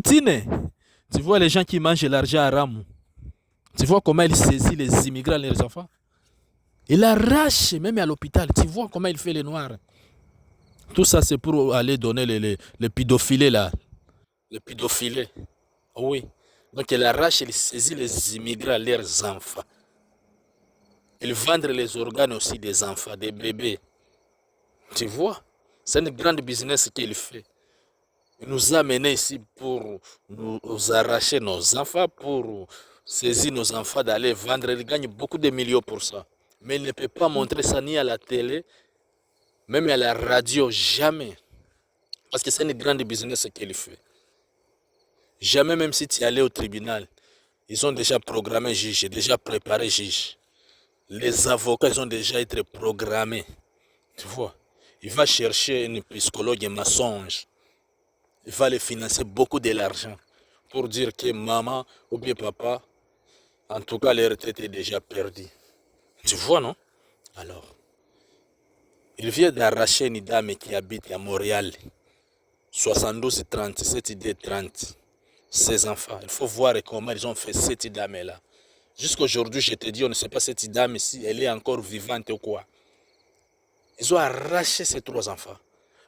Poutine, tu vois les gens qui mangent l'argent haram. Tu vois comment il saisit les immigrants, les enfants. Il arrache, même à l'hôpital. Tu vois comment il fait les noirs. Tout ça, c'est pour aller donner les pédophilés là. Les pédophilés. Oui. Donc il arrache, il saisit les immigrants, leurs enfants. Il vend les organes aussi des enfants, des bébés. Tu vois? C'est une grande business qu'il fait. Il nous a amenés ici pour nous arracher nos enfants, pour saisir nos enfants, d'aller vendre. Il gagne beaucoup de millions pour ça. Mais il ne peut pas montrer ça ni à la télé, même à la radio, jamais. Parce que c'est une grande business qu'il fait. Jamais, même si tu es allé au tribunal, ils ont déjà programmé juge, déjà préparé juge. Les avocats, ils ont déjà été programmés. Tu vois? Il va chercher un psychologue, un mensonge. Il va les financer beaucoup de l'argent pour dire que maman ou bien papa, en tout cas, leur retraite est déjà perdue. Tu vois, non? Alors, il vient d'arracher une dame qui habite à Montréal, 72 30, cette idée 30, ses enfants. Il faut voir comment ils ont fait cette dame-là. Jusqu'aujourd'hui, je te dis, on ne sait pas cette dame si elle est encore vivante ou quoi. Ils ont arraché ces 3 enfants.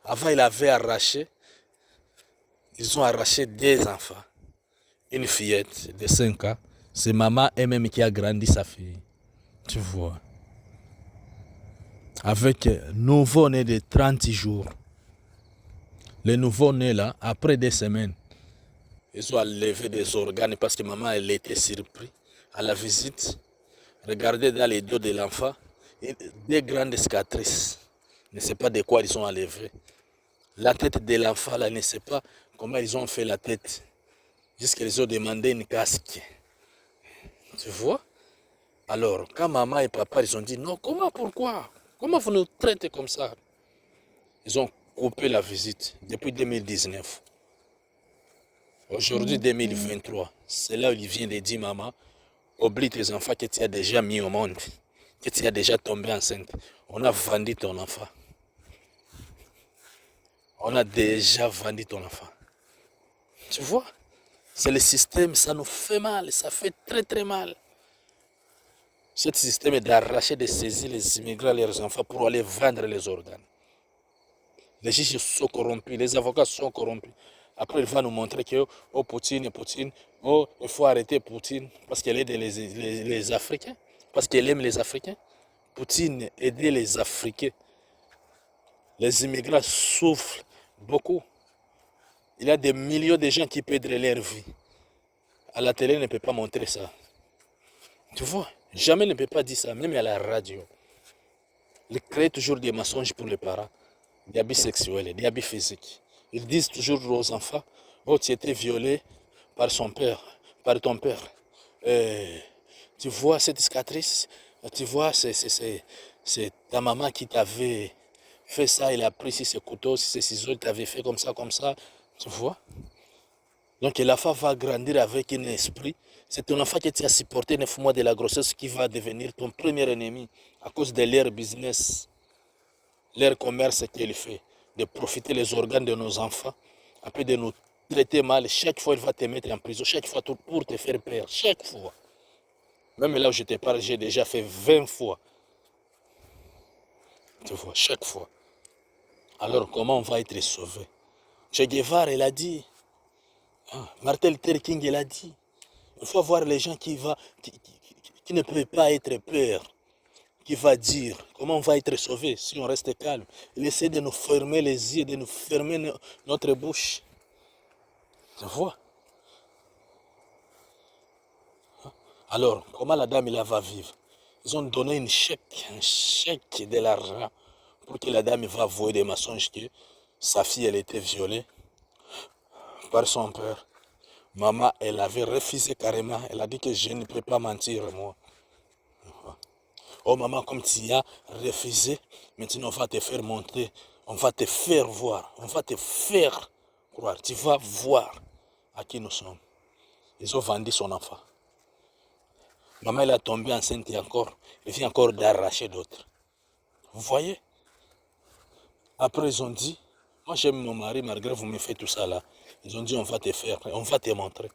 Avant, ils ont arraché 2 enfants. Une fillette de 5 ans. C'est maman elle-même qui a grandi sa fille. Tu vois. Avec nouveau-né de 30 jours. Le nouveau-né là, après 2 semaines, ils ont enlevé des organes parce que maman elle était surprise à la visite. Regardez dans les dos de l'enfant, 2 grandes cicatrices. Je ne sais pas de quoi ils ont enlevé. La tête de l'enfant là, je ne sais pas comment ils ont fait la tête. Jusqu'ils ont demandé une casque. Tu vois? Alors, quand maman et papa, ils ont dit, non, comment, pourquoi? Comment vous nous traitez comme ça? Ils ont coupé la visite depuis 2019. Aujourd'hui, 2023, c'est là où il vient de dire, maman, oublie tes enfants que tu as déjà mis au monde, que tu as déjà tombé enceinte. On a vendu ton enfant. On a déjà vendu ton enfant. Tu vois? C'est le système, ça nous fait mal, ça fait très très mal. Ce système est d'arracher, de saisir les immigrants, leurs enfants pour aller vendre les organes. Les juges sont corrompus, les avocats sont corrompus. Après, il va nous montrer que oh, Poutine, oh, il faut arrêter Poutine parce qu'elle aide les Africains, parce qu'elle aime les Africains. Poutine aide les Africains. Les immigrants souffrent beaucoup. Il y a des millions de gens qui perdent leur vie. À la télé, on ne peut pas montrer ça. Tu vois, jamais ne peut pas dire ça, même à la radio. Ils créent toujours des mensonges pour les parents, des abus sexuels, des abus physiques. Ils disent toujours aux enfants, oh, tu étais violé par son père, par ton père. Tu vois cette cicatrice, tu vois, c'est ta maman qui t'avait fait ça, il a pris ses couteaux, ses ciseaux, il t'avait fait comme ça, tu vois. Donc l'enfant va grandir avec un esprit. C'est ton enfant qui t'a supporté 9 mois de la grossesse qui va devenir ton premier ennemi à cause de leur business, leur commerce qu'il fait, de profiter les organes de nos enfants, après de nous traiter mal. Chaque fois, il va te mettre en prison, chaque fois pour te faire peur, chaque fois. Même là où je te parle, j'ai déjà fait 20 fois. Tu vois, chaque fois. Alors comment on va être sauvé? Che Guevara, il a dit, Martin Luther King, il a dit, il faut voir les gens qui ne peuvent pas être peur, qui va dire comment on va être sauvé si on reste calme. Il essaie de nous fermer les yeux, de nous fermer notre bouche. Tu vois? Alors, comment la dame va vivre? Ils ont donné un chèque de l'argent pour que la dame va avouer des mensonges que sa fille elle était violée par son père. Maman, elle avait refusé carrément. Elle a dit que je ne peux pas mentir, moi. Oh maman, comme tu as refusé, maintenant on va te faire monter, on va te faire voir, on va te faire croire. Tu vas voir à qui nous sommes. Ils ont vendu son enfant. Maman, elle a tombé enceinte et encore, elle vient encore d'arracher d'autres. Vous voyez? Après, ils ont dit, moi j'aime mon mari, malgré vous me faites tout ça là. Ils ont dit on va te faire, on va te montrer.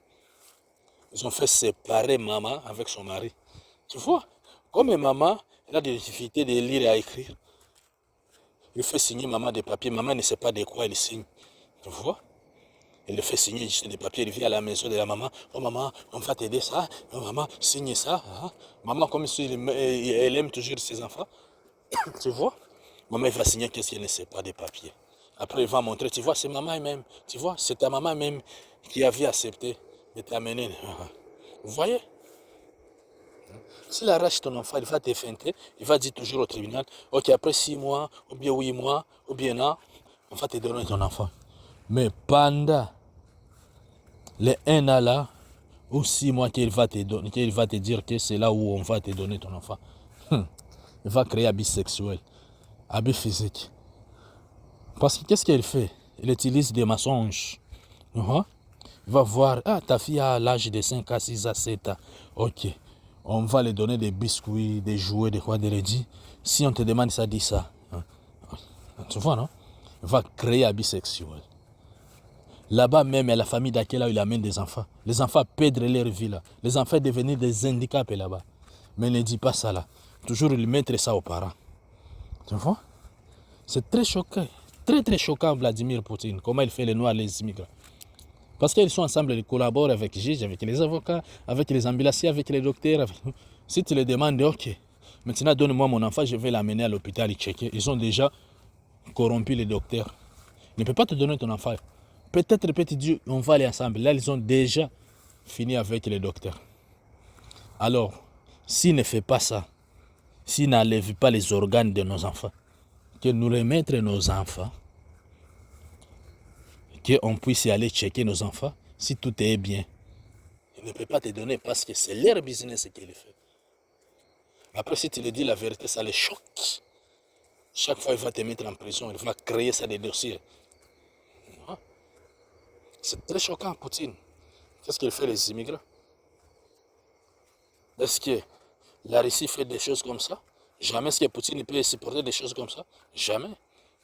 Ils ont fait séparer maman avec son mari. Tu vois, comme maman, elle a des difficultés de lire et à écrire. Il fait signer maman des papiers. Maman ne sait pas de quoi il signe. Tu vois? Il le fait signer des papiers. Il vient à la maison de la maman. Oh maman, on va t'aider ça. Oh maman, signe ça. Hein? Maman, comme si elle aime toujours ses enfants. Tu vois? Maman, il va signer qu'est-ce qu'elle ne sait pas des papiers. Après, il va montrer. Tu vois, c'est maman même. Tu vois, c'est ta maman même qui avait accepté de t'amener. Vous voyez? S'il arrache ton enfant, il va te feinter, il va dire toujours au tribunal, ok, après 6 mois, ou bien 8 mois, ou bien non, on va te donner ton enfant. Mais pendant les 1 an là, ou 6 mois qu'il va te dire que c'est là où on va te donner ton enfant, il va créer abus sexuel, abus physique. Parce que qu'est-ce qu'il fait? Il utilise des mensonges. Il va voir, ah, ta fille a l'âge de 5 à 6 à 7 ans. Ok, on va lui donner des biscuits, des jouets, des quoi, des redis. Si on te demande ça, dis ça. Tu vois, non? Il va créer un bisexuel. Là-bas même, il y a la famille d'accueil là où il amène des enfants. Les enfants perdent leur vie là. Les enfants deviennent des handicapés là-bas. Mais ne dis pas ça là. Toujours il mettre ça aux parents. Tu vois? C'est très choquant. Très très choquant Vladimir Poutine. Comment il fait les noirs, les immigrants. Parce qu'ils sont ensemble, ils collaborent avec les juges, avec les avocats, avec les ambulanciers, avec les docteurs. Si tu les demandes, ok, maintenant donne-moi mon enfant, je vais l'amener à l'hôpital et checker. Ils ont déjà corrompu les docteurs. Ils ne peuvent pas te donner ton enfant. Peut-être, petit Dieu, on va aller ensemble. Là, ils ont déjà fini avec les docteurs. Alors, s'il ne fait pas ça, s'il n'enlève pas les organes de nos enfants, que nous remettre nos enfants, qu'on puisse y aller checker nos enfants, si tout est bien. Il ne peut pas te donner parce que c'est leur business qu'il fait. Après, si tu lui dis la vérité, ça les choque. Chaque fois, il va te mettre en prison, il va créer ça des dossiers. C'est très choquant, Poutine. Qu'est-ce qu'il fait les immigrants? Est-ce que la Russie fait des choses comme ça? Jamais est-ce que Poutine peut supporter des choses comme ça? Jamais.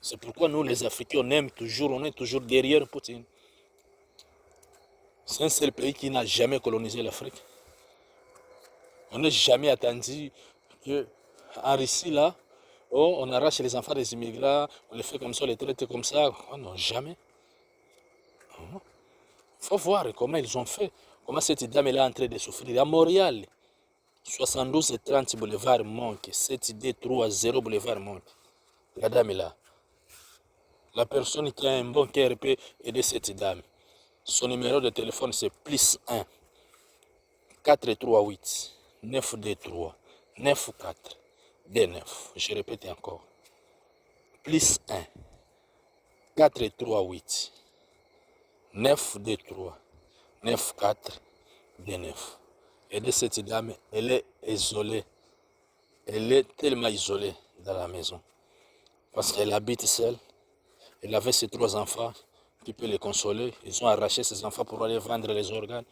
C'est pourquoi nous, les Africains, on est toujours derrière Poutine. C'est un seul pays qui n'a jamais colonisé l'Afrique. On n'a jamais attendu qu'en Russie, là, oh, on arrache les enfants des immigrants, on les fait comme ça, on les traite comme ça. Oh non, jamais. Il faut voir comment ils ont fait. Comment cette dame est en train de souffrir. À Montréal, 72 et 30 boulevard Monk, 7D 30 boulevard Monk. La dame est là. La personne qui a un bon cœur peut aider cette dame. Son numéro de téléphone c'est plus 1 438 923 94 29. Je répète encore. Plus 1 438 923 94 29. Aider cette dame, elle est isolée. Elle est tellement isolée dans la maison. Parce qu'elle habite seule. Elle avait ses 3 enfants qui peuvent les consoler. Ils ont arraché ses enfants pour aller vendre les organes.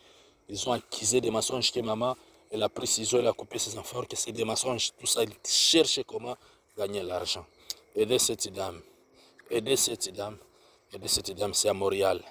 Ils ont accusé des mensonges que maman, elle a pris ciseaux, elle a coupé ses enfants, que c'est des mensonges. Tout ça, ils cherchent comment gagner l'argent. Aider cette dame. Aider cette dame. Aider cette dame, c'est à Montréal.